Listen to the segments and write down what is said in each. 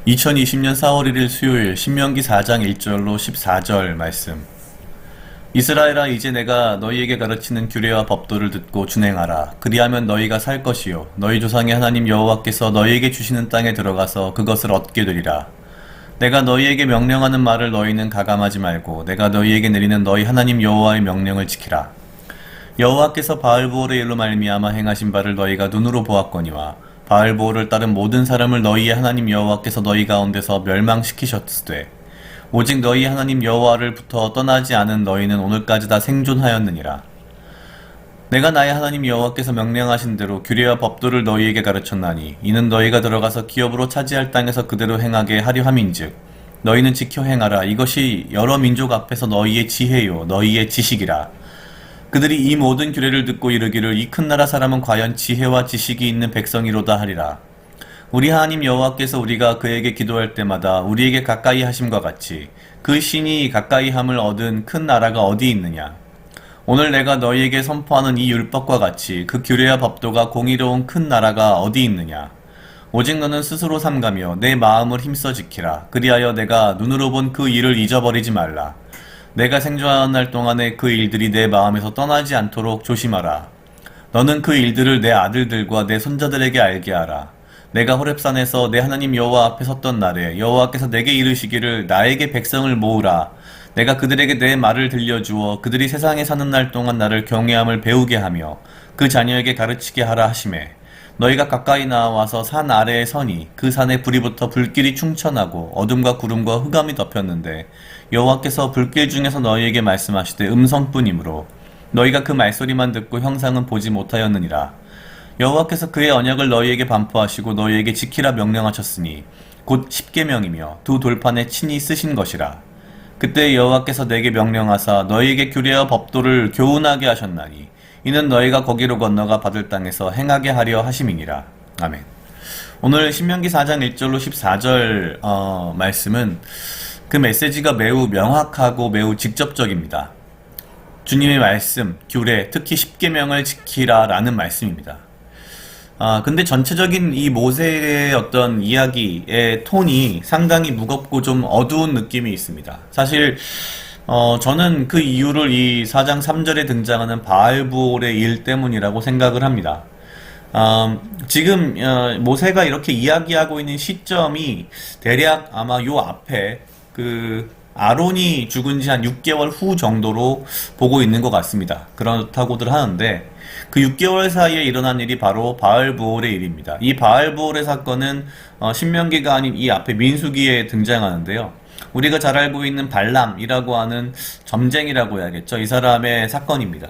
2020년 4월 1일 수요일 신명기 4장 1절로 14절 말씀. 이스라엘아, 이제 내가 너희에게 가르치는 규례와 법도를 듣고 준행하라. 그리하면 너희가 살 것이요 너희 조상의 하나님 여호와께서 너희에게 주시는 땅에 들어가서 그것을 얻게 되리라. 내가 너희에게 명령하는 말을 너희는 가감하지 말고 내가 너희에게 내리는 너희 하나님 여호와의 명령을 지키라. 여호와께서 바알보올의 일로 말미암아 행하신 바를 너희가 눈으로 보았거니와 바알보올을 따른 모든 사람을 너희의 하나님 여호와께서 너희 가운데서 멸망시키셨으되 오직 너희 하나님 여호와를부터 떠나지 않은 너희는 오늘까지 다 생존하였느니라. 내가 나의 하나님 여호와께서 명령하신 대로 규례와 법도를 너희에게 가르쳤나니 이는 너희가 들어가서 기업으로 차지할 땅에서 그대로 행하게 하려 함인즉 너희는 지켜 행하라. 이것이 여러 민족 앞에서 너희의 지혜요 너희의 지식이라. 그들이 이 모든 규례를 듣고 이르기를 이 큰 나라 사람은 과연 지혜와 지식이 있는 백성이로다 하리라. 우리 하나님 여호와께서 우리가 그에게 기도할 때마다 우리에게 가까이 하심과 같이 그 신이 가까이 함을 얻은 큰 나라가 어디 있느냐. 오늘 내가 너희에게 선포하는 이 율법과 같이 그 규례와 법도가 공의로운 큰 나라가 어디 있느냐. 오직 너는 스스로 삼가며 내 마음을 힘써 지키라. 그리하여 내가 눈으로 본 그 일을 잊어버리지 말라. 내가 생존하는 날 동안에 그 일들이 내 마음에서 떠나지 않도록 조심하라. 너는 그 일들을 내 아들들과 내 손자들에게 알게 하라. 내가 호렙산에서 내 하나님 여호와 앞에 섰던 날에 여호와께서 내게 이르시기를 나에게 백성을 모으라. 내가 그들에게 내 말을 들려주어 그들이 세상에 사는 날 동안 나를 경외함을 배우게 하며 그 자녀에게 가르치게 하라 하시매 너희가 가까이 나와서 산 아래에 서니 그 산에 불이 붙어 불길이 충천하고 어둠과 구름과 흑암이 덮였는데 여호와께서 불길 중에서 너희에게 말씀하시되 음성뿐이므로 너희가 그 말소리만 듣고 형상은 보지 못하였느니라. 여호와께서 그의 언약을 너희에게 반포하시고 너희에게 지키라 명령하셨으니 곧 십계명이며 두 돌판에 친히 쓰신 것이라. 그때 여호와께서 내게 명령하사 너희에게 규례와 법도를 교훈하게 하셨나니 이는 너희가 거기로 건너가 받을 땅에서 행하게 하려 하심이니라. 아멘. 오늘 신명기 4장 1절로 14절 말씀은 그 메시지가 매우 명확하고 매우 직접적입니다. 주님의 말씀, 규례, 특히 십계명을 지키라 라는 말씀입니다. 근데 전체적인 이 모세의 어떤 이야기의 톤이 상당히 무겁고 좀 어두운 느낌이 있습니다. 사실 저는 그 이유를 이 4장 3절에 등장하는 바알보올의 일 때문이라고 생각을 합니다. 지금 모세가 이렇게 이야기하고 있는 시점이 대략 아마 요 앞에 그 아론이 죽은 지 한 6개월 후 정도로 보고 있는 것 같습니다. 그렇다고들 하는데 그 6개월 사이에 일어난 일이 바로 바알보올의 일입니다. 이 바알보올의 사건은 신명기가 아닌 이 앞에 민수기에 등장하는데요. 우리가 잘 알고 있는 발람이라고 하는 점쟁이라고 해야겠죠. 이 사람의 사건입니다.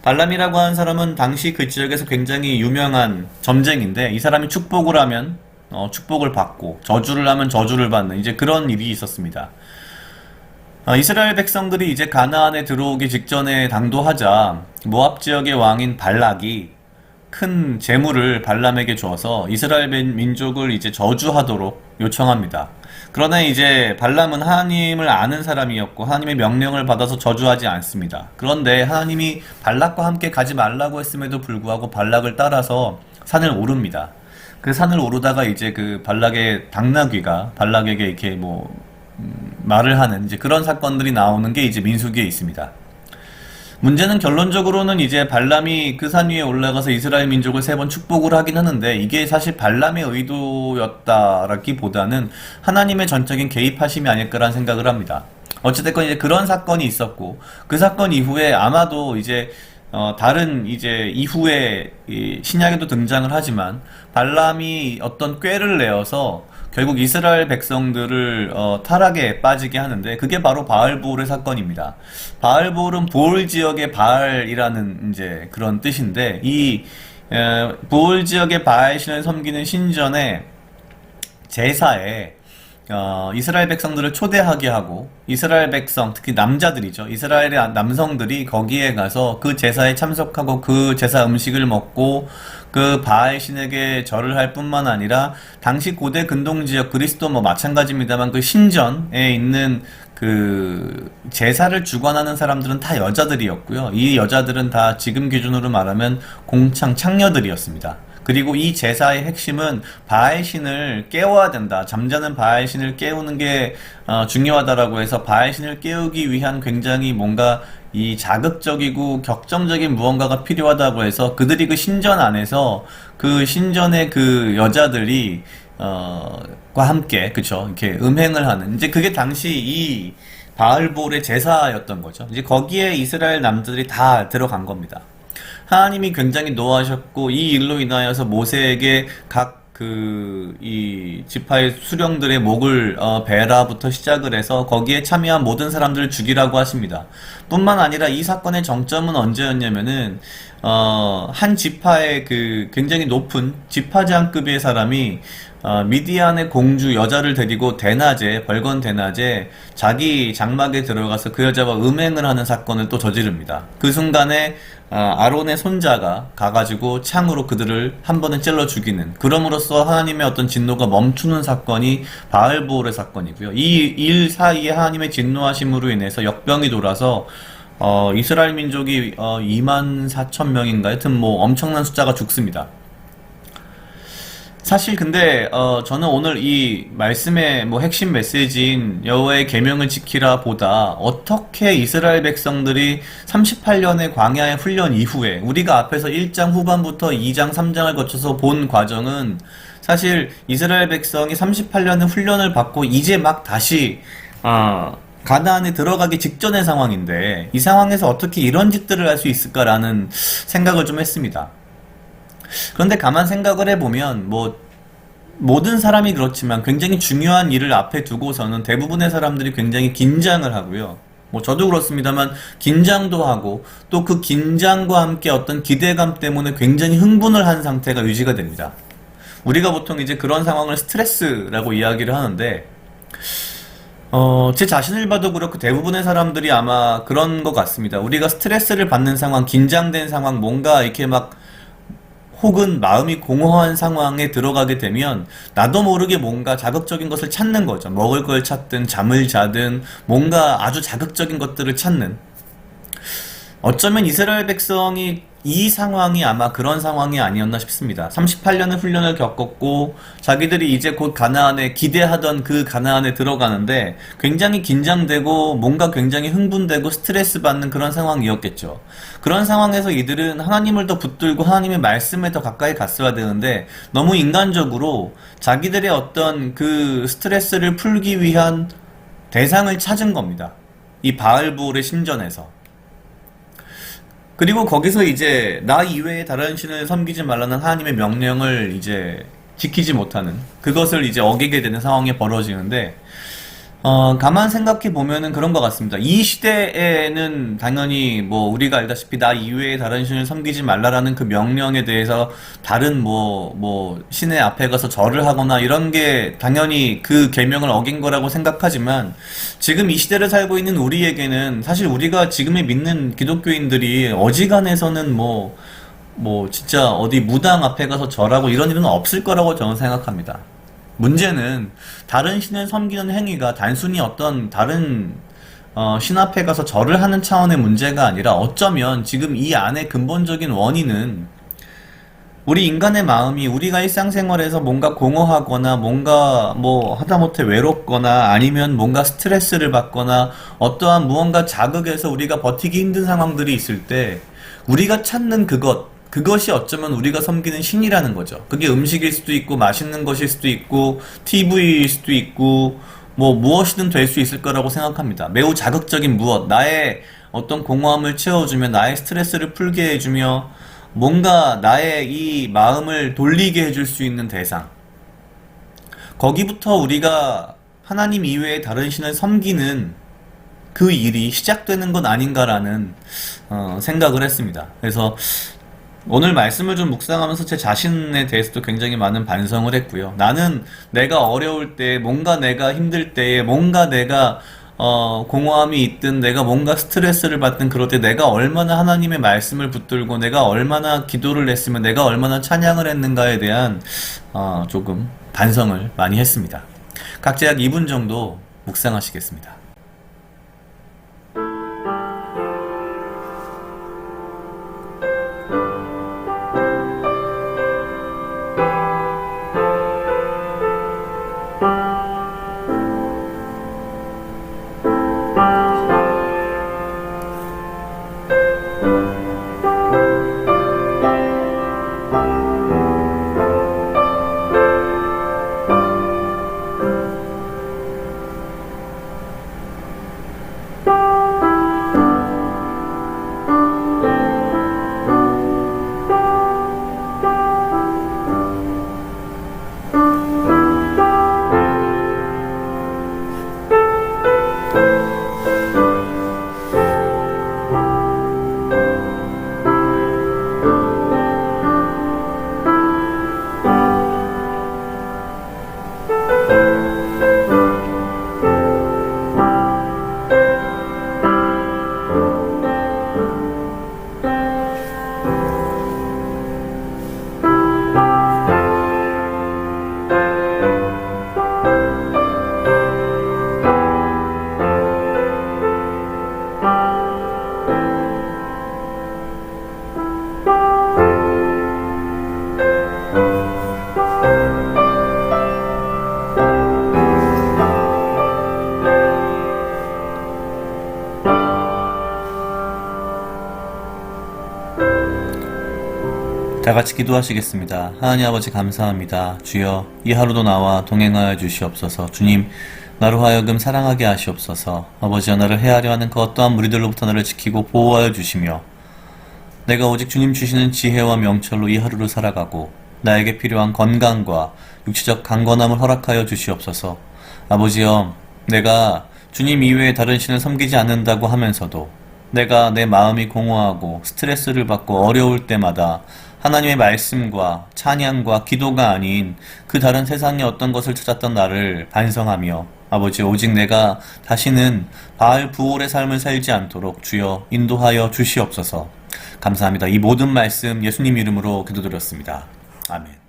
발람이라고 하는 사람은 당시 그 지역에서 굉장히 유명한 점쟁인데 이 사람이 축복을 하면 축복을 받고 저주를 하면 저주를 받는 이제 그런 일이 있었습니다. 이스라엘 백성들이 이제 가나안에 들어오기 직전에 당도하자 모압 지역의 왕인 발락이 큰 재물을 발람에게 주어서 이스라엘 민족을 이제 저주하도록 요청합니다. 그러나 이제 발람은 하나님을 아는 사람이었고 하나님의 명령을 받아서 저주하지 않습니다. 그런데 하나님이 발락과 함께 가지 말라고 했음에도 불구하고 발락을 따라서 산을 오릅니다. 그 산을 오르다가 이제 그 발락의 당나귀가 발락에게 이렇게 말을 하는 이제 그런 사건들이 나오는 게 이제 민수기에 있습니다. 문제는 결론적으로는 이제 발람이 그 산 위에 올라가서 이스라엘 민족을 3번 축복을 하긴 하는데 이게 사실 발람의 의도였다라기보다는 하나님의 전적인 개입하심이 아닐까라는 생각을 합니다. 어찌됐건 이제 그런 사건이 있었고 그 사건 이후에 아마도 이제 다른 이제 이후에 신약에도 등장을 하지만 발람이 어떤 꾀를 내어서 결국 이스라엘 백성들을 타락에 빠지게 하는데 그게 바로 바알보올의 사건입니다. 바알보올은 보올 지역의 바알이라는 이제 그런 뜻인데 이 보올 지역의 바알 신을 섬기는 신전의 제사에 이스라엘 백성들을 초대하게 하고 이스라엘 백성, 특히 남자들이죠. 이스라엘의 남성들이 거기에 가서 그 제사에 참석하고 그 제사 음식을 먹고 그 바알 신에게 절을 할 뿐만 아니라 당시 고대 근동지역 그리스도 마찬가지입니다만 그 신전에 있는 그 제사를 주관하는 사람들은 다 여자들이었고요. 이 여자들은 다 지금 기준으로 말하면 공창 창녀들이었습니다. 그리고 이 제사의 핵심은 바알 신을 깨워야 된다. 잠자는 바알 신을 깨우는 게 중요하다라고 해서 바알 신을 깨우기 위한 굉장히 뭔가 이 자극적이고 격정적인 무언가가 필요하다고 해서 그들이 그 신전 안에서 그 신전의 그 여자들이 과 함께 그쵸 이렇게 음행을 하는 이제 그게 당시 이 바알볼의 제사였던 거죠. 이제 거기에 이스라엘 남자들이 다 들어간 겁니다. 하나님이 굉장히 노하셨고 이 일로 인하여서 모세에게 각 이 지파의 수령들의 목을 베라부터 시작을 해서 거기에 참여한 모든 사람들을 죽이라고 하십니다. 뿐만 아니라 이 사건의 정점은 언제였냐면은 한 지파의 그 굉장히 높은 지파장급의 사람이 미디안의 공주 여자를 데리고 대낮에 벌건 대낮에 자기 장막에 들어가서 그 여자와 음행을 하는 사건을 또 저지릅니다. 그 순간에 아론의 손자가 가가지고 창으로 그들을 한 번에 찔러 죽이는 그럼으로써 하나님의 어떤 진노가 멈추는 사건이 바알보올의 사건이고요. 이 일 사이에 하나님의 진노하심으로 인해서 역병이 돌아서 이스라엘 민족이 24,000명인가 하여튼 뭐 엄청난 숫자가 죽습니다. 사실 근데 저는 오늘 이 말씀의 뭐 핵심 메시지인 여호와의 계명을 지키라 보다 어떻게 이스라엘 백성들이 38년의 광야의 훈련 이후에 우리가 앞에서 1장 후반부터 2장 3장을 거쳐서 본 과정은 사실 이스라엘 백성이 38년의 훈련을 받고 이제 막 다시 가나안에 들어가기 직전의 상황인데 이 상황에서 어떻게 이런 짓들을 할 수 있을까라는 생각을 좀 했습니다. 그런데 가만 생각을 해보면 뭐 모든 사람이 그렇지만 굉장히 중요한 일을 앞에 두고서는 대부분의 사람들이 굉장히 긴장을 하고요. 뭐 저도 그렇습니다만 긴장도 하고 또 그 긴장과 함께 어떤 기대감 때문에 굉장히 흥분을 한 상태가 유지가 됩니다. 우리가 보통 이제 그런 상황을 스트레스라고 이야기를 하는데 제 자신을 봐도 그렇고 대부분의 사람들이 아마 그런 것 같습니다. 우리가 스트레스를 받는 상황, 긴장된 상황, 뭔가 이렇게 막 혹은 마음이 공허한 상황에 들어가게 되면 나도 모르게 뭔가 자극적인 것을 찾는 거죠. 먹을 걸 찾든 잠을 자든 뭔가 아주 자극적인 것들을 찾는. 어쩌면 이스라엘 백성이 이 상황이 아마 그런 상황이 아니었나 싶습니다. 38년의 훈련을 겪었고 자기들이 이제 곧 가나안에 기대하던 그 가나안에 들어가는데 굉장히 긴장되고 뭔가 굉장히 흥분되고 스트레스 받는 그런 상황이었겠죠. 그런 상황에서 이들은 하나님을 더 붙들고 하나님의 말씀에 더 가까이 갔어야 되는데 너무 인간적으로 자기들의 어떤 그 스트레스를 풀기 위한 대상을 찾은 겁니다. 이 바알볼의 신전에서. 그리고 거기서 이제 나 이외에 다른 신을 섬기지 말라는 하나님의 명령을 이제 지키지 못하는 그것을 이제 어기게 되는 상황이 벌어지는데 가만 생각해 보면은 그런 것 같습니다. 이 시대에는 당연히 뭐 우리가 알다시피 나 이외에 다른 신을 섬기지 말라라는 그 명령에 대해서 다른 뭐 신의 앞에 가서 절을 하거나 이런 게 당연히 그 계명을 어긴 거라고 생각하지만 지금 이 시대를 살고 있는 우리에게는 사실 우리가 지금의 믿는 기독교인들이 어지간해서는 뭐 진짜 어디 무당 앞에 가서 절하고 이런 일은 없을 거라고 저는 생각합니다. 문제는 다른 신을 섬기는 행위가 단순히 어떤 다른 신 앞에 가서 절을 하는 차원의 문제가 아니라 어쩌면 지금 이 안에 근본적인 원인은 우리 인간의 마음이 우리가 일상생활에서 뭔가 공허하거나 뭔가 뭐 하다못해 외롭거나 아니면 뭔가 스트레스를 받거나 어떠한 무언가 자극에서 우리가 버티기 힘든 상황들이 있을 때 우리가 찾는 그것이 어쩌면 우리가 섬기는 신이라는 거죠. 그게 음식일 수도 있고 맛있는 것일 수도 있고 TV일 수도 있고 뭐 무엇이든 될 수 있을 거라고 생각합니다. 매우 자극적인 무엇, 나의 어떤 공허함을 채워주며 나의 스트레스를 풀게 해주며 뭔가 나의 이 마음을 돌리게 해줄 수 있는 대상. 거기부터 우리가 하나님 이외에 다른 신을 섬기는 그 일이 시작되는 건 아닌가라는 생각을 했습니다. 그래서 오늘 말씀을 좀 묵상하면서 제 자신에 대해서도 굉장히 많은 반성을 했고요. 나는 내가 어려울 때, 뭔가 내가 힘들 때에, 뭔가 내가 공허함이 있든 내가 뭔가 스트레스를 받든 그럴 때 내가 얼마나 하나님의 말씀을 붙들고 내가 얼마나 기도를 했으면 내가 얼마나 찬양을 했는가에 대한 조금 반성을 많이 했습니다. 각자 약 2분 정도 묵상하시겠습니다. 다 같이 기도하시겠습니다. 하나님 아버지 감사합니다. 주여 이 하루도 나와 동행하여 주시옵소서. 주님 나로 하여금 사랑하게 하시옵소서. 아버지여 나를 해하려 하는 그 어떠한 무리들로부터 나를 지키고 보호하여 주시며 내가 오직 주님 주시는 지혜와 명철로 이 하루를 살아가고 나에게 필요한 건강과 육체적 강건함을 허락하여 주시옵소서. 아버지여 내가 주님 이외에 다른 신을 섬기지 않는다고 하면서도 내가 내 마음이 공허하고 스트레스를 받고 어려울 때마다 하나님의 말씀과 찬양과 기도가 아닌 그 다른 세상의 어떤 것을 찾았던 나를 반성하며 아버지 오직 내가 다시는 바알 부올의 삶을 살지 않도록 주여 인도하여 주시옵소서. 감사합니다. 이 모든 말씀 예수님 이름으로 기도드렸습니다. 아멘.